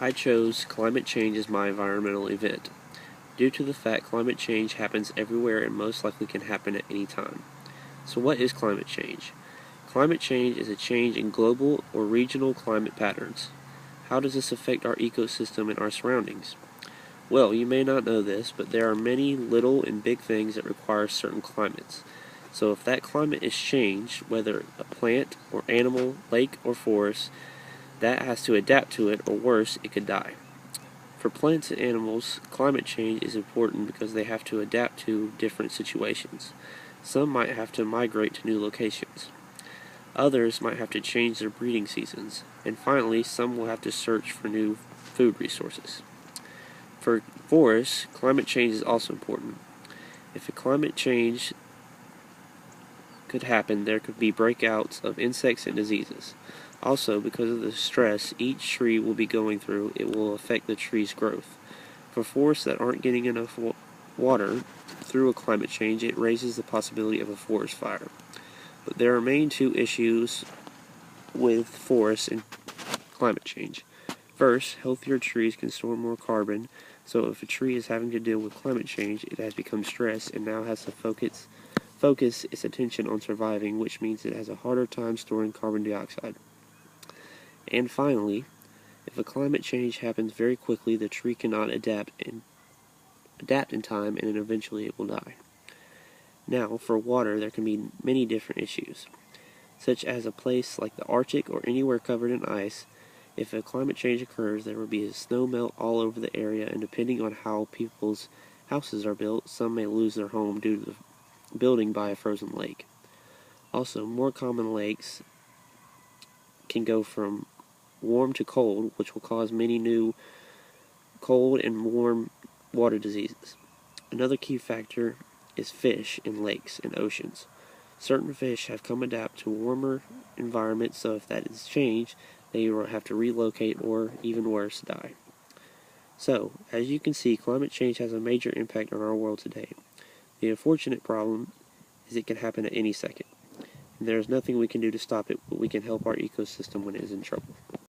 I chose climate change as my environmental event, due to the fact climate change happens everywhere and most likely can happen at any time. So what is climate change? Climate change is a change in global or regional climate patterns. How does this affect our ecosystem and our surroundings? Well, you may not know this, but there are many little and big things that require certain climates. So if that climate is changed, whether a plant or animal, lake or forest, that has to adapt to it, or worse, it could die. For plants and animals, climate change is important because they have to adapt to different situations. Some might have to migrate to new locations. Others might have to change their breeding seasons. And finally, some will have to search for new food resources. For forests, climate change is also important. If a climate change could happen, there could be breakouts of insects and diseases. Also, because of the stress each tree will be going through, it will affect the tree's growth. For forests that aren't getting enough water through a climate change, it raises the possibility of a forest fire. But there are main two issues with forests and climate change. First, healthier trees can store more carbon, so if a tree is having to deal with climate change, it has become stressed and now has to focus its attention on surviving, which means it has a harder time storing carbon dioxide. And finally, if a climate change happens very quickly, the tree cannot adapt in time, and then eventually it will die. Now, for water, there can be many different issues, such as a place like the Arctic or anywhere covered in ice. If a climate change occurs, there will be a snow melt all over the area, and depending on how people's houses are built, some may lose their home due to the building by a frozen lake. Also, more common lakes can go from warm to cold, which will cause many new cold and warm water diseases. Another key factor is fish in lakes and oceans. Certain fish have come adapt to warmer environments, so if that is changed, they will have to relocate or, even worse, die. So, as you can see, climate change has a major impact on our world today. The unfortunate problem is it can happen at any second, and there is nothing we can do to stop it, but we can help our ecosystem when it is in trouble.